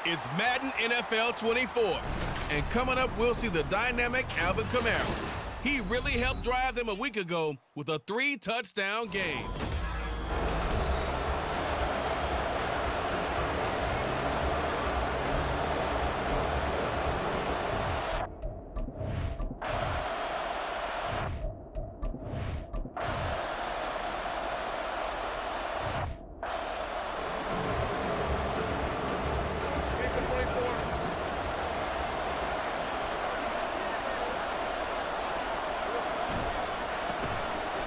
It's Madden NFL 24. And coming up, we'll see the dynamic Alvin Kamara. He really helped drive them a week ago with a 3-touchdown game.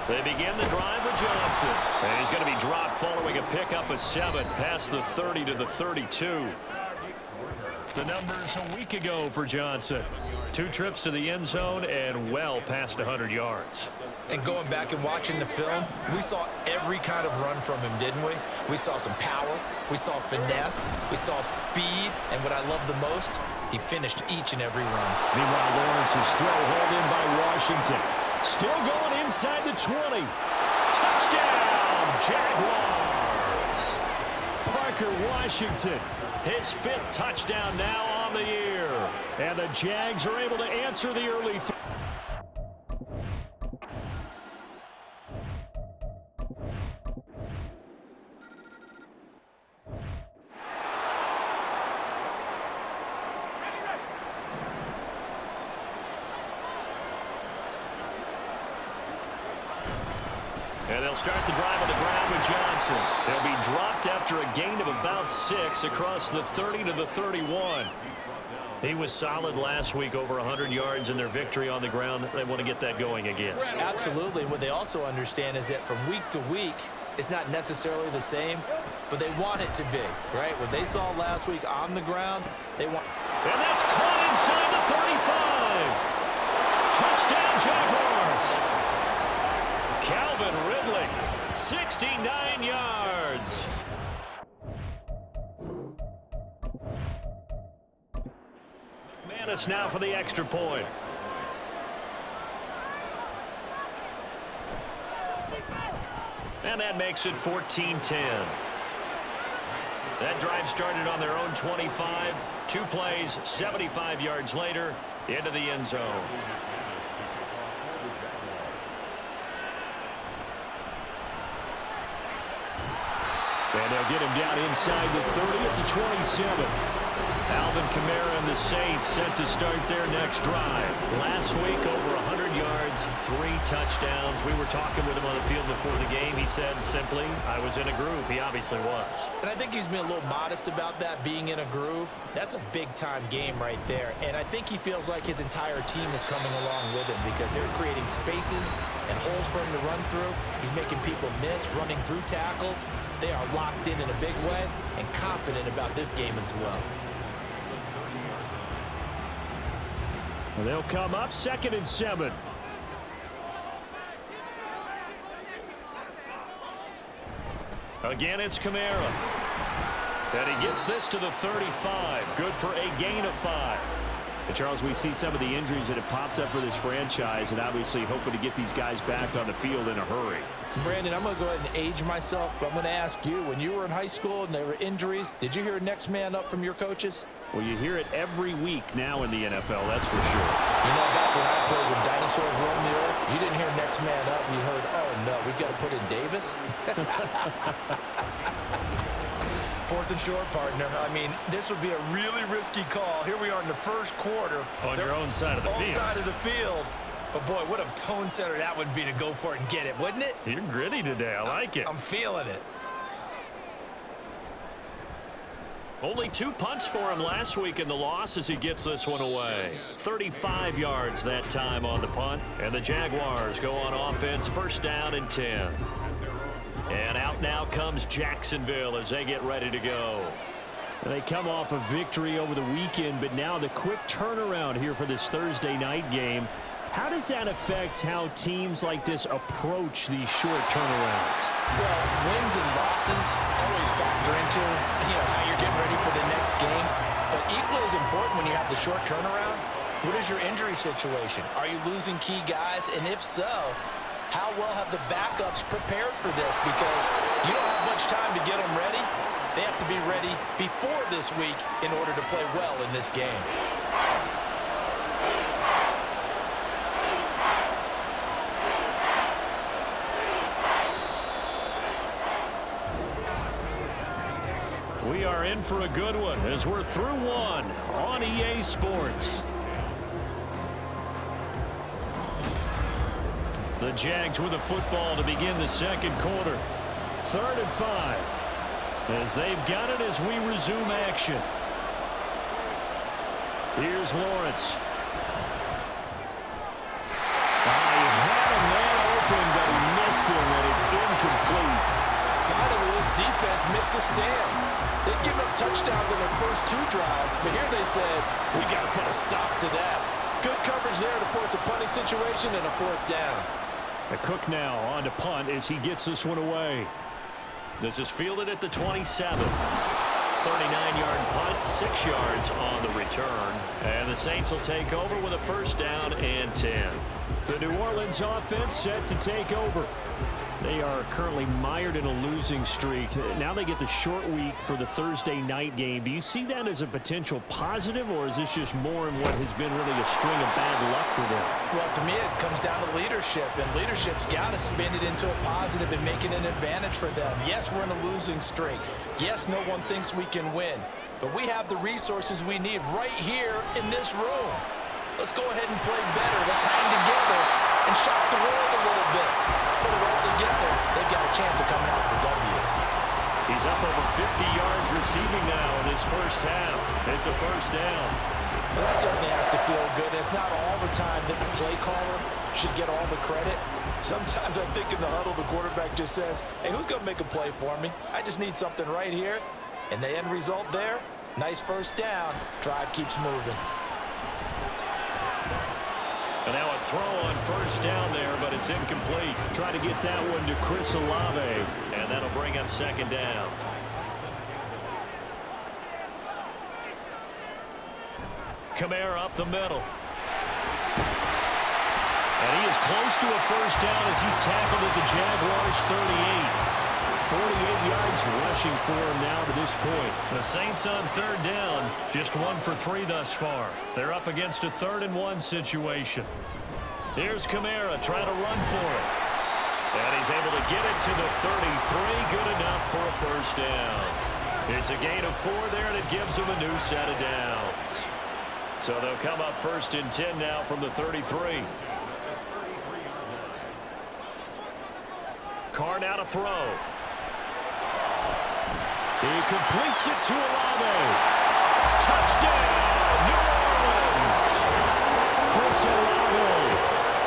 They begin the drive with Johnson. And he's going to be dropped following a pickup of 7 past the 30 to the 32. The numbers a week ago for Johnson. 2 trips to the end zone and well past 100 yards. And going back and watching the film, we saw every kind of run from him, didn't we? We saw some power, we saw finesse, we saw speed, and what I love the most, he finished each and every run. Meanwhile, Lawrence's throw hauled in by Washington. Still going inside the 20. Touchdown, Jaguars. Parker Washington, his 5th touchdown now on the year. And the Jags are able to answer the early throw. And they'll start the drive on the ground with Johnson. He'll be dropped after a gain of about 6 across the 30 to the 31. He was solid last week, over 100 yards in their victory on the ground. They want to get that going again. Absolutely. What they also understand is that from week to week, it's not necessarily the same, but they want it to be, right? What they saw last week on the ground, they want. And that's caught inside the 35. Touchdown, Jaguars. Calvin Ridley, 69 yards. McManus now for the extra point. And that makes it 14-10. That drive started on their own 25. 2 plays, 75 yards later, into the end zone. And they'll get him down inside the 30 at the 27. Alvin Kamara and the Saints set to start their next drive. Last week, over 100 yards, 3 touchdowns. We were talking with him on the field before the game. He said simply, I was in a groove. He obviously was. And I think he's been a little modest about that, being in a groove. That's a big-time game right there. And I think he feels like his entire team is coming along with him because they're creating spaces and holes for him to run through. He's making people miss, running through tackles. They are locked in a big way and confident about this game as well. And they'll come up 2nd and 7. Again, it's Kamara. And he gets this to the 35. Good for a gain of 5. And Charles, we see some of the injuries that have popped up for this franchise and obviously hoping to get these guys back on the field in a hurry. Brandon, I'm going to go ahead and age myself, but I'm going to ask you, when you were in high school and there were injuries, did you hear next man up from your coaches? Well, you hear it every week now in the NFL, that's for sure. You know, back when I played when dinosaurs roamed the earth, you didn't hear next man up. You heard, oh, no, we've got to put in Davis. 4th and short, partner. I mean, this would be a really risky call. Here we are in the first quarter. On your own side of the field. On side of the field. But, boy, what a tone setter that would be to go for it and get it, wouldn't it? You're gritty today. I like it. I'm feeling it. Only 2 punts for him last week in the loss as he gets this one away. 35 yards that time on the punt. And the Jaguars go on offense, 1st down and 10. And out now comes Jacksonville as they get ready to go. They come off a victory over the weekend, but now the quick turnaround here for this Thursday night game. How does that affect how teams like this approach these short turnarounds? Well, wins and losses always factor into, how you're getting ready for the next game. But equally as important when you have the short turnaround, what is your injury situation? Are you losing key guys? And if so, how well have the backups prepared for this? Because you don't have much time to get them ready. They have to be ready before this week in order to play well in this game. We are in for a good one as we're through one on EA Sports. The Jags with the football to begin the second quarter. 3rd and 5. As they've got it as we resume action. Here's Lawrence. He had a man open, but he missed him, and it's incomplete. Finally, this defense makes a stand. They've given up touchdowns on their first 2 drives, but here they said, we got to put a stop to that. Good coverage there to force a punting situation and a 4th down. A Cook now on to punt as he gets this one away. This is fielded at the 27. 39-yard punt, 6 yards on the return. And the Saints will take over with a 1st down and 10. The New Orleans offense set to take over. They are currently mired in a losing streak. Now they get the short week for the Thursday night game. Do you see that as a potential positive, or is this just more in what has been really a string of bad luck for them? Well, to me, it comes down to leadership, and leadership's got to spin it into a positive and make it an advantage for them. Yes, we're in a losing streak. Yes, no one thinks we can win, but we have the resources we need right here in this room. Let's go ahead and play better. Let's hang together and shock the world a little bit. Put it all together. They've got a chance of coming out with the W. He's up over 50 yards receiving now in his first half. It's a 1st down. Well, that certainly has to feel good. It's not all the time that the play caller should get all the credit. Sometimes I think in the huddle, the quarterback just says, hey, who's going to make a play for me? I just need something right here. And the end result there, nice 1st down. Drive keeps moving. And now a throw on 1st down there, but it's incomplete. Try to get that one to Chris Olave, and that'll bring up 2nd down. Kamara up the middle. And he is close to a 1st down as he's tackled at the Jaguars 38. 48 yards rushing for him now to this point. The Saints on 3rd down, just 1 for 3 thus far. They're up against a 3rd and 1 situation. Here's Kamara trying to run for it. And he's able to get it to the 33. Good enough for a 1st down. It's a gain of 4 there, and it gives them a new set of downs. So they'll come up 1st and 10 now from the 33. Carr now to throw. He completes it to Olave. Touchdown, New Orleans. Chris Olave,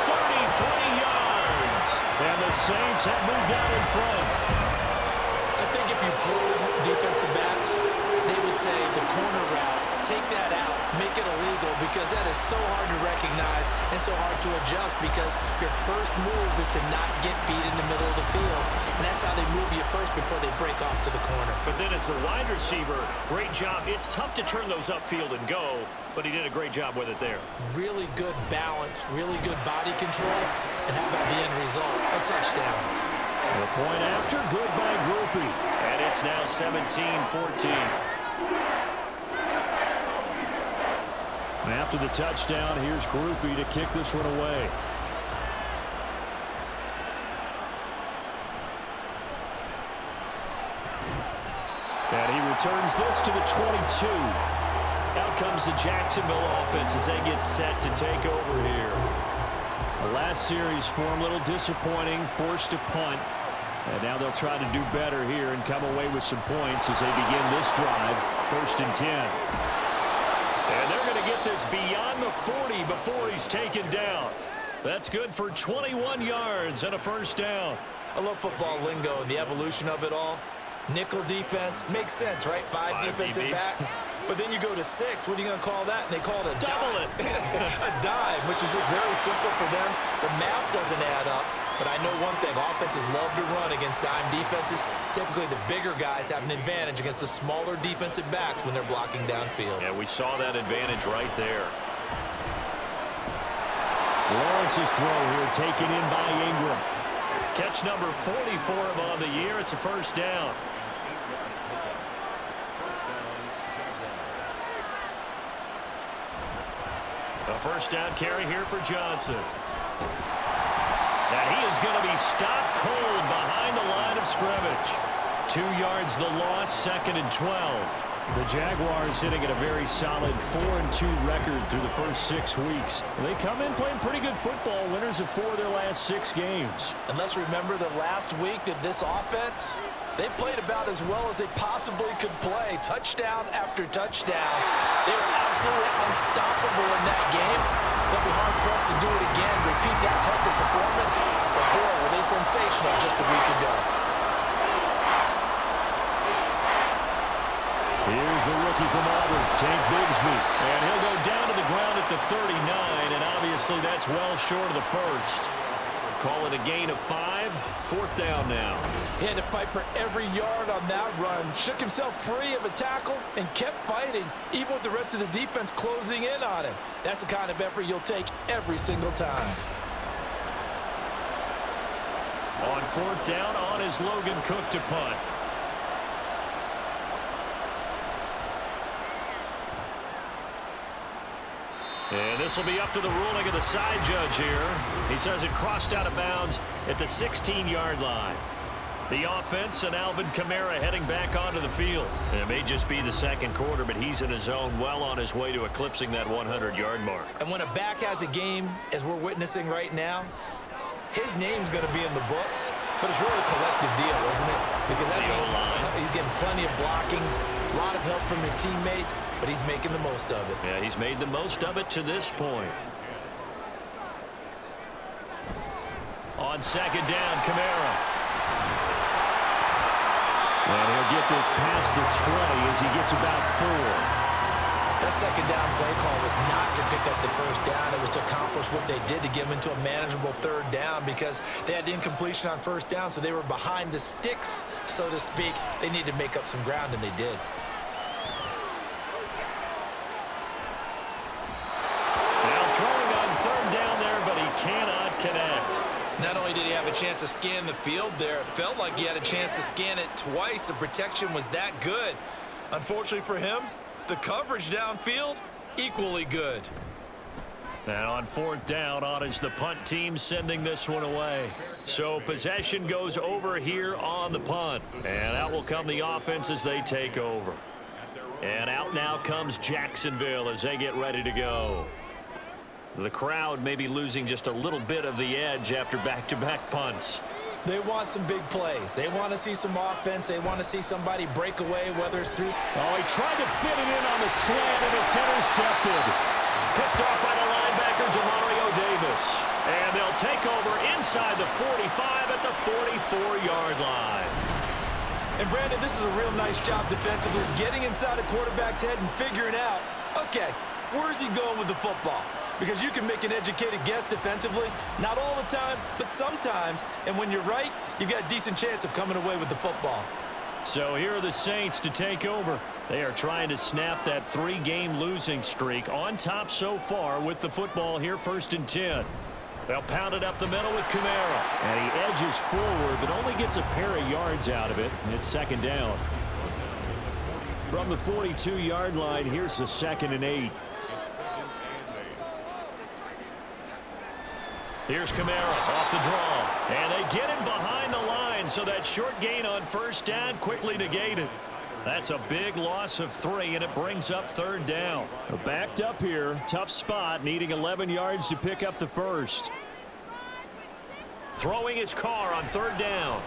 33 yards. And the Saints have moved out in front. I think if you pulled defensive backs, they would say the corner route, take that out, make it illegal, because that is so hard to recognize and so hard to adjust, because your first move is to not get beat in the middle of the field. And that's how they move you first before they break off to the corner. But then as the wide receiver, great job. It's tough to turn those upfield and go, but he did a great job with it there. Really good balance, really good body control. And how about the end result? A touchdown. The point after, good by Groupie. And it's now 17-14. After the touchdown, here's Groupie to kick this one away. And he returns this to the 22. Out comes the Jacksonville offense as they get set to take over here. The last series for him, a little disappointing, forced to punt. And now they'll try to do better here and come away with some points as they begin this drive, 1st and 10. And they're going to get this beyond the 40 before he's taken down. That's good for 21 yards and a 1st down. I love football lingo and the evolution of it all. Nickel defense makes sense, right? 5 defensive backs. But then you go to 6. What are you going to call that? And they call it a double dime. A dime, which is just very simple for them. The math doesn't add up. But I know one thing. Offenses love to run against dime defenses. Typically, the bigger guys have an advantage against the smaller defensive backs when they're blocking downfield. Yeah, we saw that advantage right there. Lawrence's throw here taken in by Ingram. Catch number 40 for him on the year. It's a 1st down. A first down carry here for Johnson. And he is going to be stopped cold behind the line of scrimmage. 2 yards the loss, 2nd and 12. The Jaguars sitting at a very solid 4-2 record through the first 6 weeks. They come in playing pretty good football, winners of 4 of their last 6 games. And let's remember that last week that this offense, they played about as well as they possibly could play. Touchdown after touchdown. They were absolutely unstoppable in that game. They'll be hard-pressed to do it again, repeat that type of performance. But boy, were they sensational just a week ago. Here's the rookie from Auburn, Tank Bigsby. And he'll go down to the ground at the 39, and obviously that's well short of the first. Call it a gain of 5, 4th down now. He had to fight for every yard on that run. Shook himself free of a tackle and kept fighting, even with the rest of the defense closing in on him. That's the kind of effort you'll take every single time. On 4th down, on is Logan Cook to punt. And this will be up to the ruling of the side judge here. He says it crossed out of bounds at the 16-yard line. The offense and Alvin Kamara heading back onto the field. And it may just be the second quarter, but he's in his zone, well on his way to eclipsing that 100-yard mark. And when a back has a game, as we're witnessing right now, his name's going to be in the books, but it's really a collective deal, isn't it? Because that means he's getting plenty of blocking, a lot of help from his teammates, but he's making the most of it. Yeah, he's made the most of it to this point. On 2nd down, Kamara. And he'll get this past the 20 as he gets about 4. That 2nd down play call was not to pick up the 1st down. It was to accomplish what they did to get him into a manageable 3rd down because they had incompletion on 1st down, so they were behind the sticks, so to speak. They needed to make up some ground, and they did. Now throwing on 3rd down there, but he cannot connect. Not only did he have a chance to scan the field there, it felt like he had a chance to scan it twice. The protection was that good. Unfortunately for him, the coverage downfield, equally good. And on 4th down, on is the punt team sending this one away. So possession goes over here on the punt. And out will come the offense as they take over. And out now comes Jacksonville as they get ready to go. The crowd may be losing just a little bit of the edge after back-to-back punts. They want some big plays. They want to see some offense. They want to see somebody break away, whether it's through. Oh, he tried to fit it in on the slant, and it's intercepted. Picked off by the linebacker, Demario Davis. And they'll take over inside the 45 at the 44-yard line. And, Brandon, this is a real nice job defensively, getting inside a quarterback's head and figuring out, okay, where's he going with the football? Because you can make an educated guess defensively, not all the time, but sometimes. And when you're right, you've got a decent chance of coming away with the football. So here are the Saints to take over. They are trying to snap that 3-game losing streak on top so far with the football here, 1st and 10. They'll pound it up the middle with Kamara. And he edges forward, but only gets a pair of yards out of it. And it's 2nd down. From the 42-yard line, here's the 2nd and 8. Here's Kamara off the draw. And they get him behind the line, so that short gain on 1st down quickly negated. That's a big loss of 3, and it brings up 3rd down. Backed up here, tough spot, needing 11 yards to pick up the 1st. Throwing his car on 3rd down.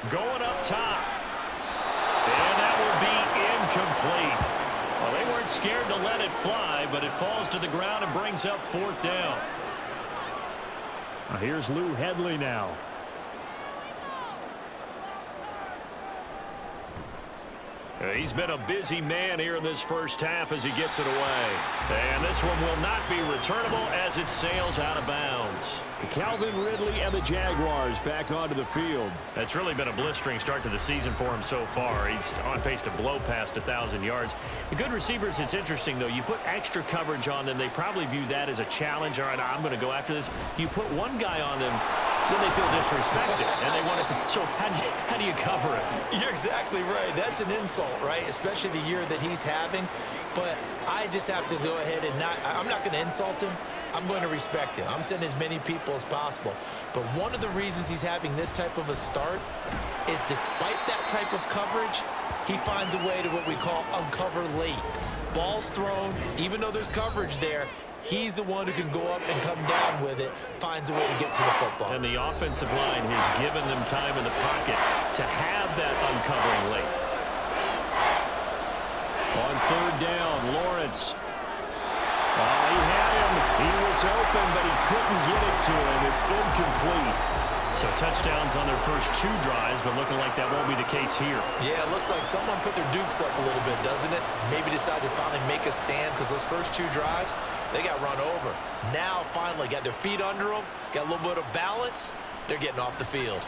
Going up top. And that will be incomplete. Well, they weren't scared to let it fly, but it falls to the ground and brings up 4th down. Here's Lou Headley now. He's been a busy man here in this first half as he gets it away. And this one will not be returnable as it sails out of bounds. Calvin Ridley and the Jaguars back onto the field. That's really been a blistering start to the season for him so far. He's on pace to blow past 1,000 yards. The good receivers, it's interesting, though. You put extra coverage on them, they probably view that as a challenge. All right, I'm going to go after this. You put one guy on them, then they feel disrespected, and they want it to. So how do you cover it? You're exactly right. That's an insult, right? Especially the year that he's having. But I just have to go ahead and I'm not going to insult him. I'm going to respect him. I'm sending as many people as possible. But one of the reasons he's having this type of a start is despite that type of coverage, he finds a way to what we call uncover late. Ball's thrown, even though there's coverage there, he's the one who can go up and come down with it, finds a way to get to the football. And the offensive line has given them time in the pocket to have that uncovering late. On third down, Lawrence. He had him. He was open, but he couldn't get it to him. It's incomplete. So touchdowns on their first 2 drives, but looking like that won't be the case here. Yeah, it looks like someone put their dukes up a little bit, doesn't it? Maybe decided to finally make a stand because those first 2 drives, they got run over. Now, finally, got their feet under them, got a little bit of balance. They're getting off the field.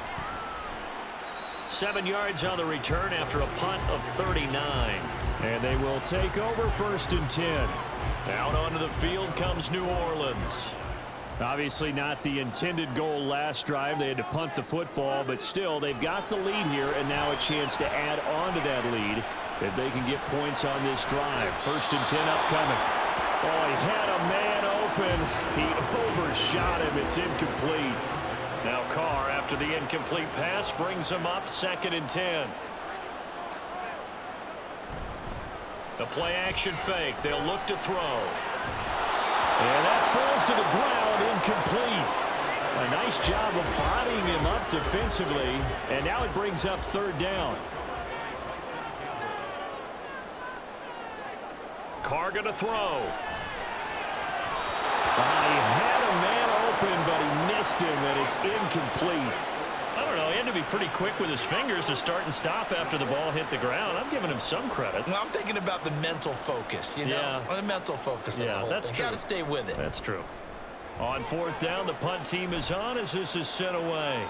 7 yards on the return after a punt of 39. And they will take over 1st and 10. Out onto the field comes New Orleans. Obviously not the intended goal last drive. They had to punt the football, but still, they've got the lead here, and now a chance to add on to that lead if they can get points on this drive. 1st and 10 upcoming. Oh, he had a man open. He overshot him. It's incomplete. Now Carr, after the incomplete pass, brings him up 2nd and 10. The play action fake. They'll look to throw. And that falls to the ground, incomplete. A nice job of bodying him up defensively, and now it brings up 3rd down. Carr going to throw. He had a man open, but he missed him, and it's incomplete. I don't know. He had to be pretty quick with his fingers to start and stop after the ball hit the ground. I'm giving him some credit. Well, I'm thinking about the mental focus, you know? Yeah. The mental focus. Yeah, that's true. Got to stay with it. That's true. On 4th down, the punt team is on as this is sent away.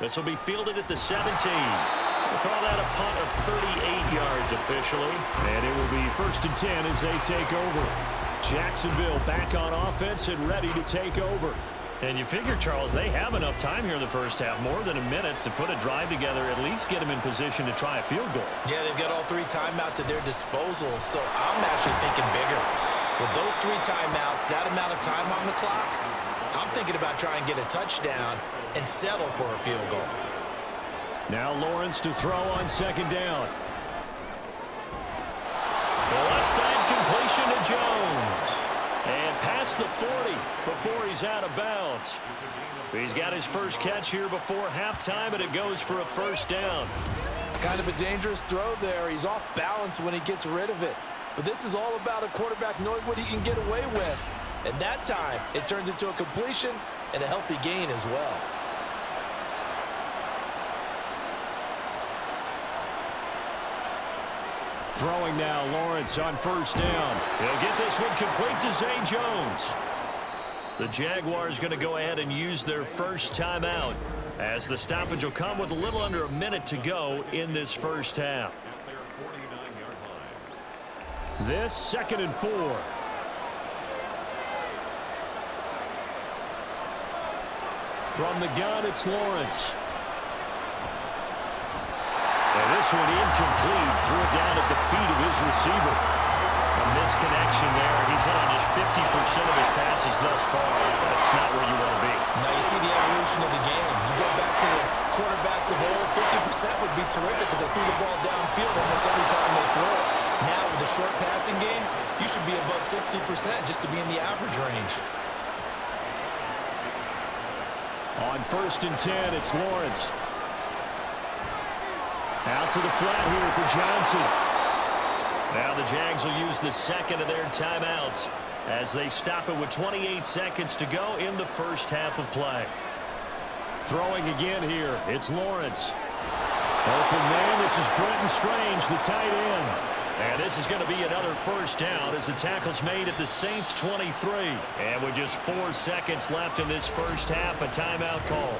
This will be fielded at the 17. We'll call that a punt of 38 yards officially. And it will be 1st and 10 as they take over. Jacksonville back on offense and ready to take over. And you figure, Charles, they have enough time here in the first half, more than a minute, to put a drive together, at least get them in position to try a field goal. Yeah, they've got all 3 timeouts at their disposal, so I'm actually thinking bigger. With those 3 timeouts, that amount of time on the clock, I'm thinking about trying to get a touchdown and settle for a field goal. Now Lawrence to throw on 2nd down. The left side completion to Jones. And past the 40 before he's out of bounds. He's got his first catch here before halftime, and it goes for a 1st down. Kind of a dangerous throw there. He's off balance when he gets rid of it. But this is all about a quarterback knowing what he can get away with. And that time, it turns into a completion and a healthy gain as well. Throwing now, Lawrence on 1st down. He'll get this one complete to Zay Jones. The Jaguars going to go ahead and use their first timeout as the stoppage will come with a little under a minute to go in this first half. This 2nd and 4. From the gun, it's Lawrence. And this one incomplete. Threw it down at the feet of his receiver. A misconnection there. He's hit on just 50% of his passes thus far. That's not where you want to be. Now you see the evolution of the game. You go back to the quarterbacks of old, 50% would be terrific because they threw the ball downfield almost every time they throw it. Now with the short passing game, you should be above 60% just to be in the average range. On 1st and 10, it's Lawrence. Out to the flat here for Johnson. Now the Jags will use the 2nd of their timeouts as they stop it with 28 seconds to go in the first half of play. Throwing again here, it's Lawrence. Open man, this is Brenton Strange, the tight end. And this is going to be another 1st down as the tackle's made at the Saints 23. And with just 4 seconds left in this first half, a timeout call.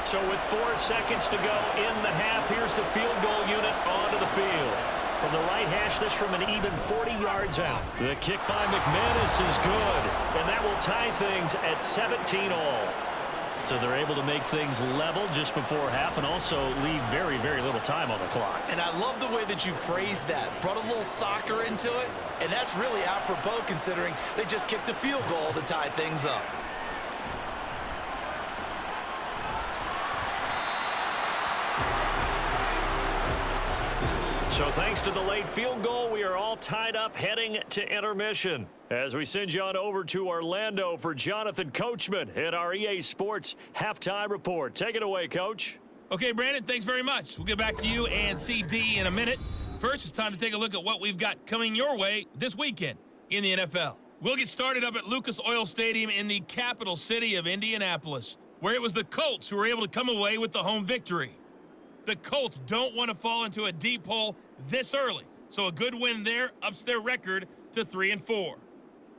So with 4 seconds to go in the half, here's the field goal unit onto the field. From the right hash, this from an even 40 yards out. The kick by McManus is good, and that will tie things at 17 all. So they're able to make things level just before half and also leave very, very little time on the clock. And I love the way that you phrased that. Brought a little soccer into it, and that's really apropos considering they just kicked a field goal to tie things up. So thanks to the late field goal, we are all tied up heading to intermission. As we send you on over to Orlando for Jonathan Coachman at our EA Sports Halftime Report. Take it away, Coach. Okay, Brandon, thanks very much. We'll get back to you and CD in a minute. First, it's time to take a look at what we've got coming your way this weekend in the NFL. We'll get started up at Lucas Oil Stadium in the capital city of Indianapolis, where it was the Colts who were able to come away with the home victory. The Colts don't want to fall into a deep hole this early, so a good win there ups their record to 3-4.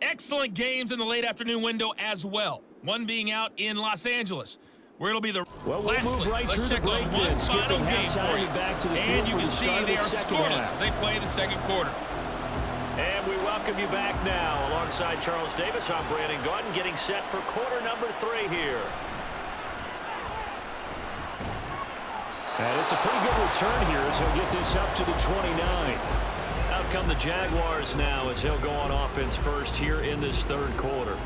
Excellent games in the late afternoon window as well, one being out in Los Angeles, where it'll be the we'll move right through the break then. Final game for you. Back to the and you for can the see they are scoreless as they play the second quarter. And we welcome you back now. Alongside Charles Davis, I'm Brandon Gaudin, getting set for quarter number 3 here. And it's a pretty good return here as he'll get this up to the 29. Out come the Jaguars now as he'll go on offense first here in this third quarter.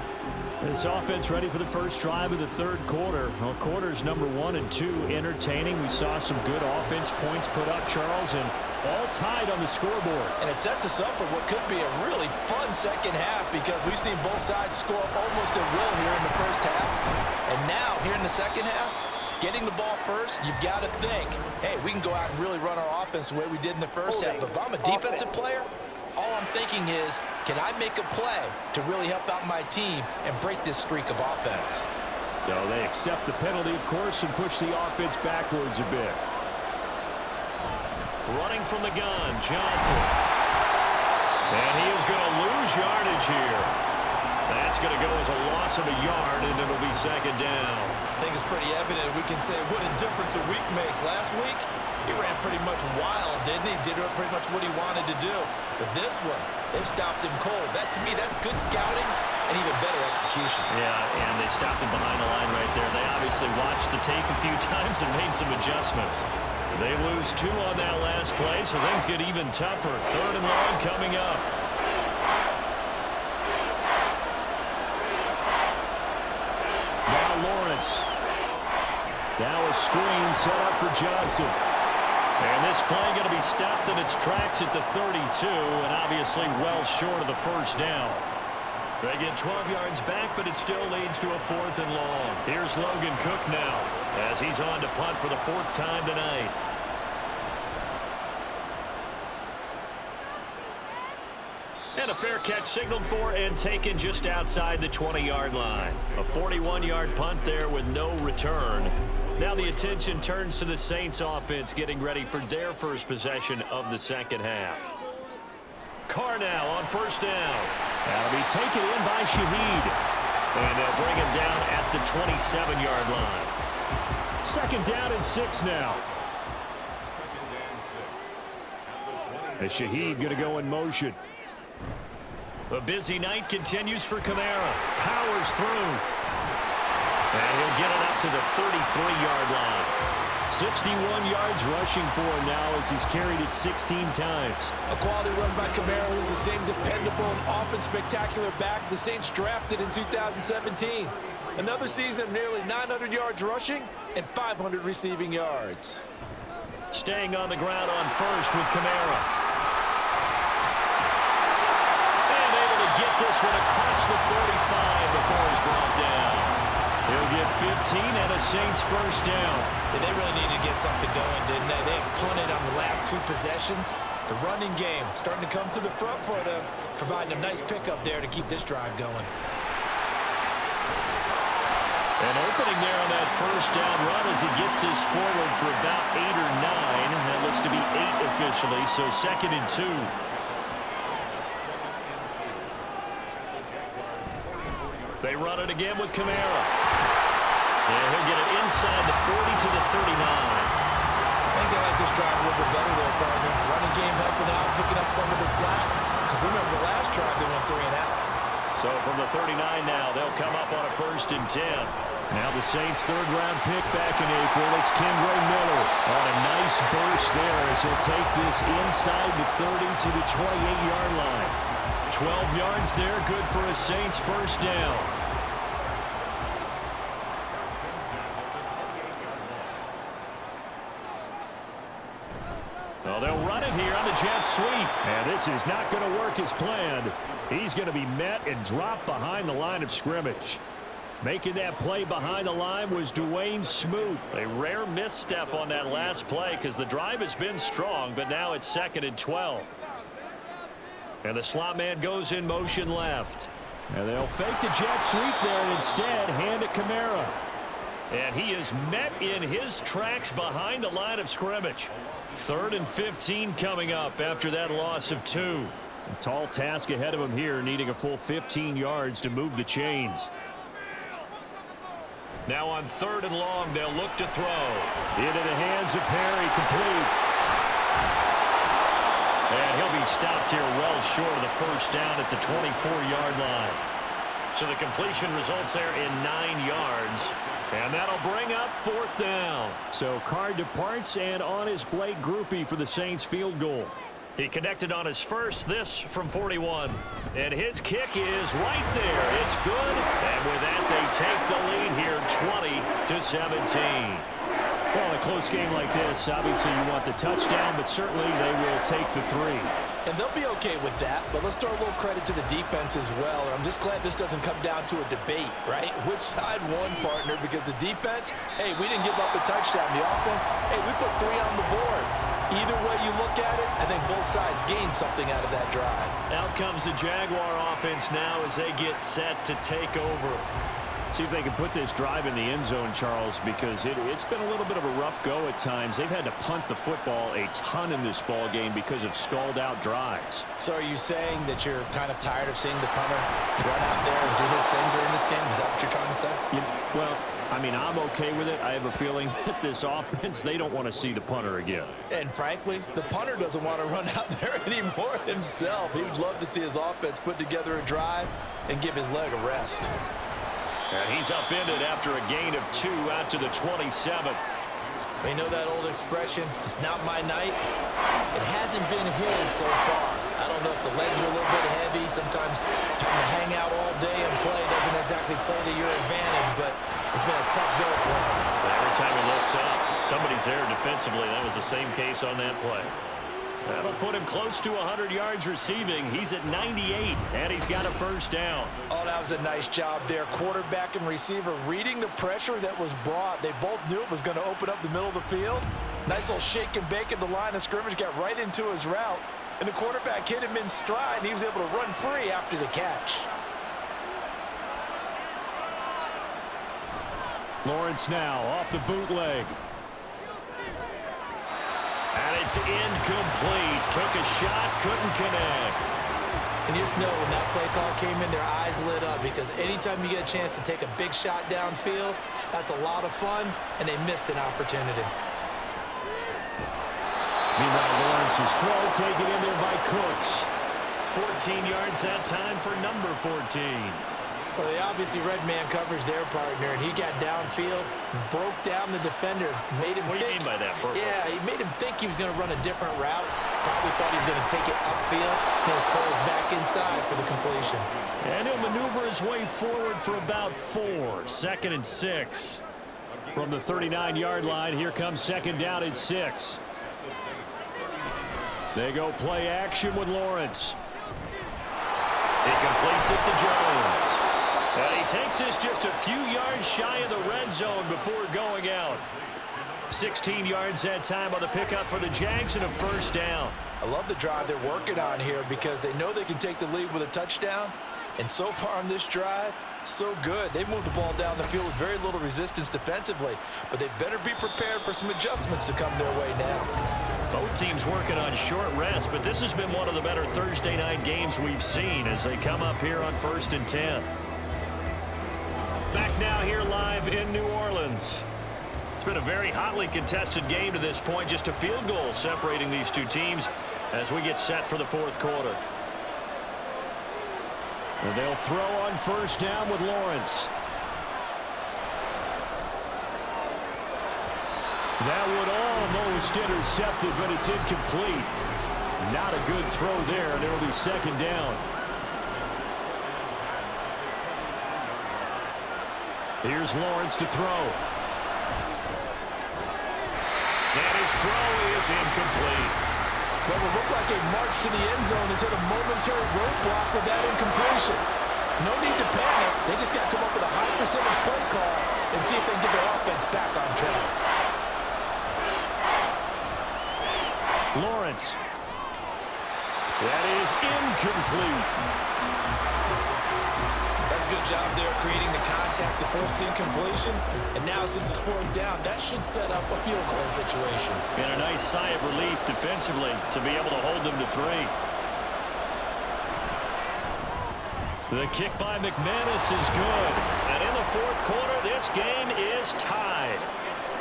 This offense ready for the first drive of the third quarter. Well, quarters number 1 and 2 entertaining. We saw some good offense points put up, Charles, and all tied on the scoreboard. And it sets us up for what could be a really fun second half because we've seen both sides score almost at will here in the first half. And now, here in the second half, getting the ball first, you've got to think, hey, we can go out and really run our offense the way we did in the first half. But if I'm a defensive player, all I'm thinking is, can I make a play to really help out my team and break this streak of offense? No, they accept the penalty, of course, and push the offense backwards a bit. Running from the gun, Johnson. And he is going to lose yardage here. That's going to go as a loss of a yard, and it'll be second down. I think it's pretty evident we can say what a difference a week makes. Last week, he ran pretty much wild, didn't he? Did pretty much what he wanted to do. But this one, they've stopped him cold. That, to me, that's good scouting and even better execution. Yeah, and they stopped him behind the line right there. They obviously watched the tape a few times and made some adjustments. They lose 2 on that last play, so things get even tougher. Third and long coming up. Now Lawrence. Now a screen set up for Johnson. And this play going to be stopped in its tracks at the 32, and obviously well short of the first down. They get 12 yards back, but it still leads to a 4th and long. Here's Logan Cook now, as he's on to punt for the 4th time tonight. And a fair catch signaled for and taken just outside the 20-yard line. A 41-yard punt there with no return. Now the attention turns to the Saints offense getting ready for their first possession of the second half. Carr now on first down. That'll be taken in by Shaheed. And they'll bring him down at the 27-yard line. Second down and 6 now. As Shaheed going to go in motion. A busy night continues for Kamara. Powers through. And he'll get it up to the 33-yard line. 61 yards rushing for him now as he's carried it 16 times. A quality run by Kamara, who's the same dependable and often spectacular back the Saints drafted in 2017. Another season of nearly 900 yards rushing and 500 receiving yards. Staying on the ground on first with Kamara. Get this one across the 35 before he's brought down. He'll get 15 and a Saints first down. Yeah, they really needed to get something going, didn't they? They had punted on the last 2 possessions. The running game starting to come to the front for them, providing a nice pickup there to keep this drive going. An opening there on that first down run as he gets this forward for about 8 or 9. That looks to be 8 officially, so second and 2. They run it again with Kamara. And he'll get it inside the 40 to the 39. And think they like this drive a little bit better there, partner. Running game helping out, picking up some of the slack. Because remember, the last drive they went 3 and out. So from the 39 now, they'll come up on a 1st and 10. Now the Saints' 3rd-round pick back in April. It's Kendra Miller on a nice burst there as he'll take this inside the 30 to the 28-yard line. 12 yards there, good for a Saints 1st down. Well, they'll run it here on the jet sweep. And this is not going to work as planned. He's going to be met and dropped behind the line of scrimmage. Making that play behind the line was Dwayne Smoot. A rare misstep on that last play because the drive has been strong, but now it's 2nd and 12. And the slot man goes in motion left. And they'll fake the jet sweep there and instead hand it Kamara. And he is met in his tracks behind the line of scrimmage. 3rd and 15 coming up after that loss of 2. A tall task ahead of him here, needing a full 15 yards to move the chains. Now on 3rd and long, they'll look to throw. Into the hands of Perry, complete. And he'll be stopped here well short of the 1st down at the 24-yard line. So the completion results there in 9 yards. And that'll bring up 4th down. So Carr departs and on his Blake Groupie for the Saints field goal. He connected on his first, this from 41. And his kick is right there. It's good. And with that, they take the lead here 20-17. Well, in a close game like this, obviously you want the touchdown, but certainly they will take the 3. And they'll be okay with that, but let's throw a little credit to the defense as well. And I'm just glad this doesn't come down to a debate, right? Which side won, partner? Because the defense, hey, we didn't give up a touchdown. The offense, hey, we put 3 on the board. Either way you look at it, I think both sides gained something out of that drive. Out comes the Jaguar offense now as they get set to take over. See if they can put this drive in the end zone, Charles, because it's been a little bit of a rough go at times. They've had to punt the football a ton in this ball game because of stalled-out drives. So are you saying that you're kind of tired of seeing the punter run out there and do his thing during this game? Is that what you're trying to say? Well, I mean, I'm okay with it. I have a feeling that this offense, they don't want to see the punter again. And frankly, the punter doesn't want to run out there anymore himself. He would love to see his offense put together a drive and give his leg a rest. And he's upended after a gain of 2 out to the 27. You know that old expression, it's not my night? It hasn't been his so far. I don't know if the legs are a little bit heavy. Sometimes having to hang out all day and play doesn't exactly play to your advantage, but it's been a tough go for him. Every time he looks up, somebody's there defensively. That was the same case on that play. That'll put him close to 100 yards receiving. He's at 98, and he's got a 1st down. Oh, that was a nice job there. Quarterback and receiver reading the pressure that was brought. They both knew it was going to open up the middle of the field. Nice little shake and bake at the line of scrimmage, got right into his route. And the quarterback hit him in stride, and he was able to run free after the catch. Lawrence now off the bootleg. And it's incomplete. Took a shot, couldn't connect. And you just know when that play call came in, their eyes lit up because anytime you get a chance to take a big shot downfield, that's a lot of fun, and they missed an opportunity. Meanwhile, Lawrence's throw taken in there by Cooks. 14 yards that time for number 14. Well, they obviously red man coverage their partner, and he got downfield, broke down the defender, made him What do you think. mean by that, Burke? Yeah, he made him think he was going to run a different route. Probably thought he was going to take it upfield, then curls back inside for the completion. And he'll maneuver his way forward for about 4. 2nd and 6. From the 39-yard line, here comes 2nd down and 6. They go play action with Lawrence. He completes it to Jones. And he takes this just a few yards shy of the red zone before going out. 16 yards that time on the pickup for the Jags and a 1st down. I love the drive they're working on here because they know they can take the lead with a touchdown. And so far on this drive, so good. They've moved the ball down the field with very little resistance defensively. But they better be prepared for some adjustments to come their way now. Both teams working on short rest, but this has been one of the better Thursday night games we've seen as they come up here on 1st and 10. Back now here live in New Orleans. been a very hotly contested game to this point. Just a field goal separating these two teams as we get set for the fourth quarter. And they'll throw on first down with Lawrence. That would almost intercept it, but it's incomplete. Not a good throw there, and it'll be second down. Here's Lawrence to throw. And his throw is incomplete. Well, it looked like a march to the end zone has hit a momentary roadblock with that incompletion. No need to panic. They just got to come up with a high percentage play call and see if they can get their offense back on track. Lawrence. That is incomplete. That's a good job there creating the contact to force the incompletion. And now since it's fourth down, that should set up a field goal situation. And a nice sigh of relief defensively to be able to hold them to 3. The kick by McManus is good. And in the fourth quarter, this game is tied.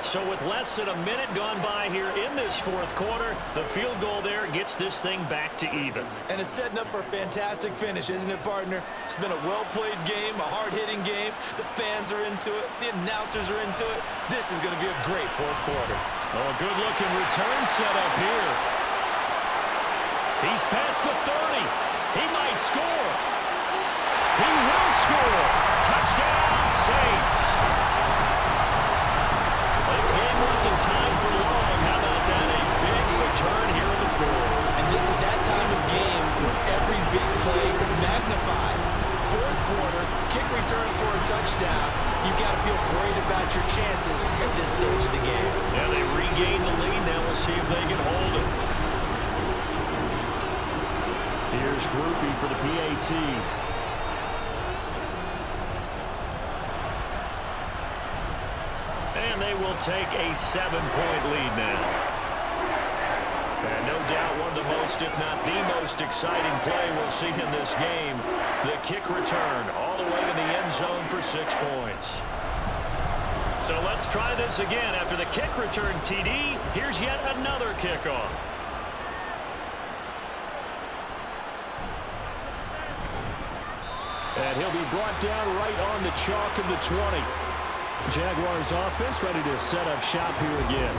So with less than a minute gone by here in this fourth quarter, the field goal there gets this thing back to even. And it's setting up for a fantastic finish, isn't it, partner? It's been a well-played game, a hard-hitting game. The fans are into it. The announcers are into it. This is going to be a great fourth quarter. Oh, a good-looking return set up here. He's past the 30. He might score. He will score. Touchdown, Saints. This game wasn't timed for long. How about that? A big return here in the fourth. And this is that time of game where every big play is magnified. Fourth quarter, kick return for a touchdown. You've got to feel great about your chances at this stage of the game. Yeah, they regain the lead. Now we'll see if they can hold it. Here's Groupie for the PAT. And they will take a 7-point lead now. And no doubt one of the most, if not the most exciting play we'll see in this game. The kick return all the way to the end zone for 6 points. So let's try this again. After the kick return TD, here's yet another kickoff. And he'll be brought down right on the chalk of the 20. Jaguars offense ready to set up shop here again.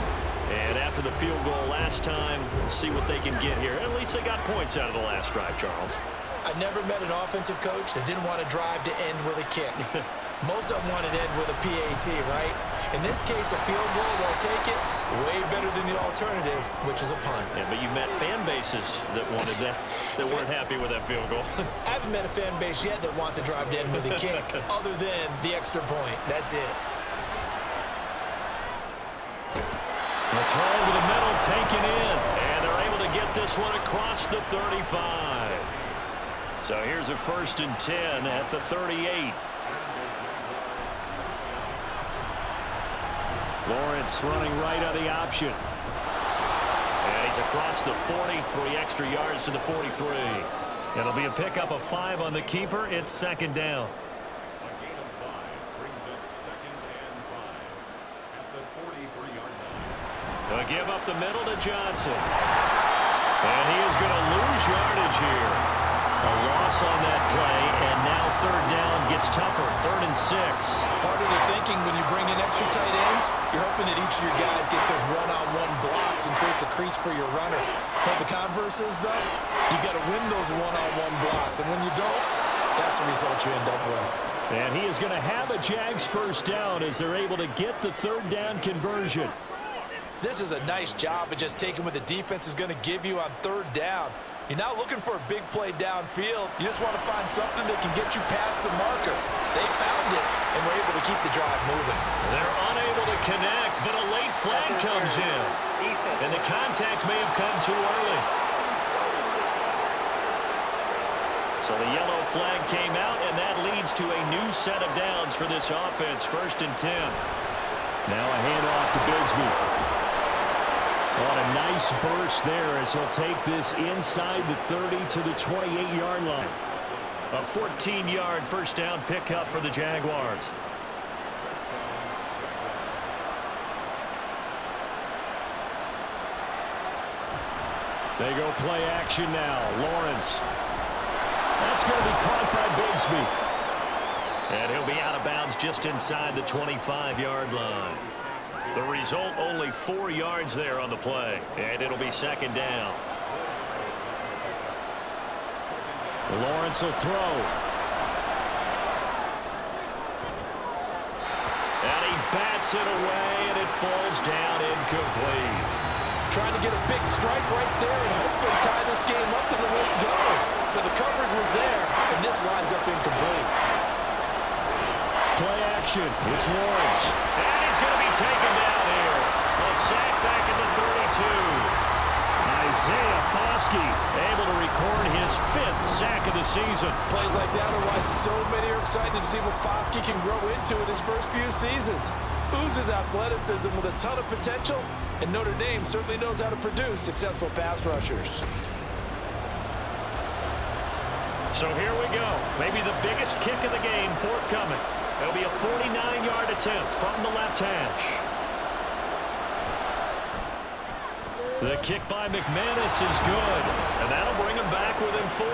And after the field goal last time, we'll see what they can get here. At least they got points out of the last drive, Charles. I never met an offensive coach that didn't want to drive to end with a kick. Most of them wanted to end with a PAT, right? In this case, a field goal, they'll take it. Way better than the alternative, which is a punt. Yeah, but you met fan bases that wanted that, that weren't happy with that field goal. I haven't met a fan base yet that wants to drive to end with a kick, other than the extra point. That's it. The throw over the middle taken in, and they're able to get this one across the 35. So here's a 1st and 10 at the 38. Lawrence running right on the option. And he's across the 40, 3 extra yards to the 43. It'll be a pickup of 5 on the keeper. It's 2nd down. They'll give up the middle to Johnson. And he is going to lose yardage here. A loss on that play, and now 3rd down gets tougher. 3rd and 6. Part of the thinking when you bring in extra tight ends, you're hoping that each of your guys gets those one-on-one blocks and creates a crease for your runner. But the converse is, though, you've got to win those one-on-one blocks. And when you don't, that's the result you end up with. And he is going to have a Jags 1st down as they're able to get the 3rd down conversion. This is a nice job of just taking what the defense is going to give you on 3rd down. You're not looking for a big play downfield. You just want to find something that can get you past the marker. They found it, and were able to keep the drive moving. They're unable to connect, but a late flag comes in. And the contact may have come too early. So the yellow flag came out, and that leads to a new set of downs for this offense. 1st and 10. Now a handoff to Bigsby. On a nice burst there as he'll take this inside the 30 to the 28-yard line. A 14-yard 1st down pickup for the Jaguars. They go play action now. Lawrence. That's going to be caught by Bigsby. And he'll be out of bounds just inside the 25-yard line. The result, only 4 yards there on the play. And it'll be second down. Lawrence will throw. And he bats it away, and it falls down incomplete. Trying to get a big strike right there and hopefully tie this game up in the late going. But the coverage was there, and this winds up incomplete. Play action. It's Lawrence. And he's going to be taken down here. A sack back at the 32. Isaiah Foskey able to record his 5th sack of the season. Plays like that are why so many are excited to see what Foskey can grow into in his first few seasons. Oozes athleticism with a ton of potential, and Notre Dame certainly knows how to produce successful pass rushers. So here we go. Maybe the biggest kick of the game forthcoming. It'll be a 49-yard attempt from the left hash. The kick by McManus is good, and that'll bring him back within 4.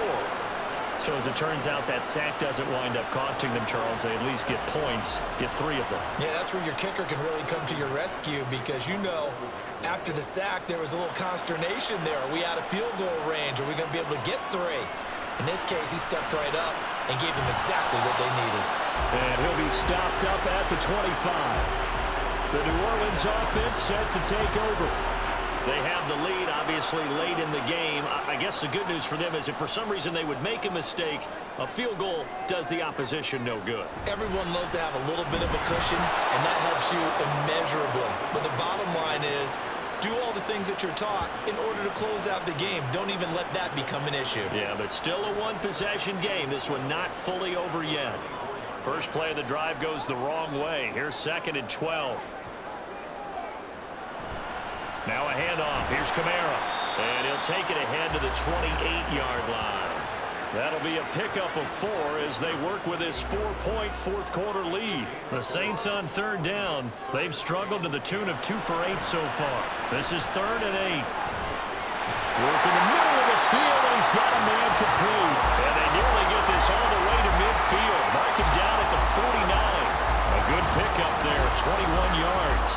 So as it turns out, that sack doesn't wind up costing them, Charles. They at least get points, get 3 of them. Yeah, that's where your kicker can really come to your rescue because, you know, after the sack, there was a little consternation there. Are we out of field goal range? Are we going to be able to get 3? In this case, he stepped right up and gave them exactly what they needed. And he'll be stopped up at the 25. The New Orleans offense set to take over. They have the lead, obviously, late in the game. I guess the good news for them is if for some reason they would make a mistake, a field goal does the opposition no good. Everyone loves to have a little bit of a cushion, and that helps you immeasurably. But the bottom line is, do all the things that you're taught in order to close out the game. Don't even let that become an issue. Yeah, but still a one-possession game. This one not fully over yet. First play of the drive goes the wrong way. Here's 2nd and 12. Now a handoff. Here's Kamara. And he'll take it ahead to the 28-yard line. That'll be a pickup of 4 as they work with this 4-point fourth-quarter lead. The Saints on 3rd down. They've struggled to the tune of 2 for 8 so far. This is 3rd and 8. Work in the middle of the field, and he's got a man complete. And they nearly get this all the way to midfield. Mark him down at the 49. A good pickup there, 21 yards.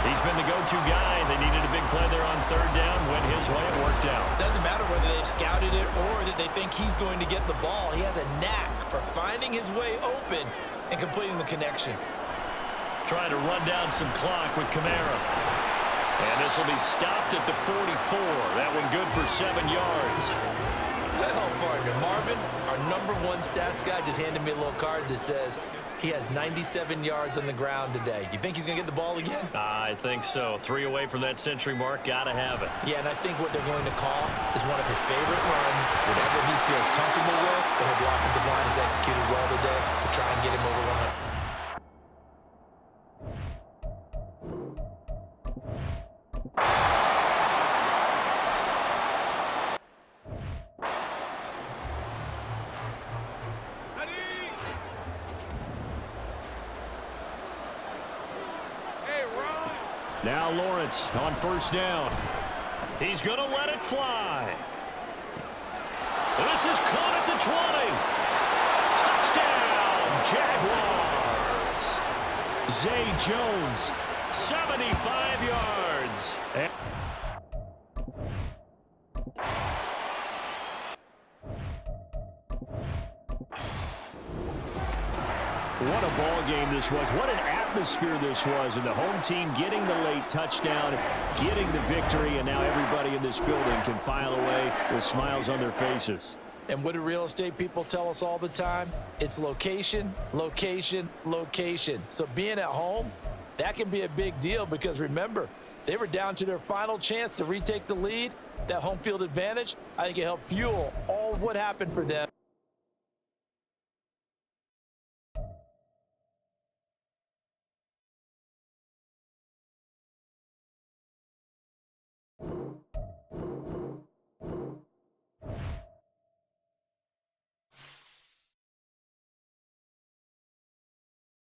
He's been the go-to guy. They needed a big play there on 3rd down. Went his way. It worked out. Doesn't matter whether they've scouted it or that they think he's going to get the ball. He has a knack for finding his way open and completing the connection. Trying to run down some clock with Kamara. And this will be stopped at the 44. That one good for 7 yards. Well, partner, Marvin, our #1 stats guy, just handed me a little card that says he has 97 yards on the ground today. You think he's going to get the ball again? I think so. 3 away from that century mark. Got to have it. Yeah, and I think what they're going to call is one of his favorite runs, whatever he feels comfortable with, and what the offensive line has executed well today to try and get him over 100. Now Lawrence on 1st down. He's going to let it fly. This is caught at the 20. Touchdown, Jaguars. Zay Jones. 75 yards. What a ball game this was. What an atmosphere this was. And the home team getting the late touchdown, getting the victory, and now everybody in this building can file away with smiles on their faces. And what do real estate people tell us all the time? It's location, location, location. So being at home, that can be a big deal because remember, they were down to their final chance to retake the lead. That home field advantage, I think it helped fuel all of what happened for them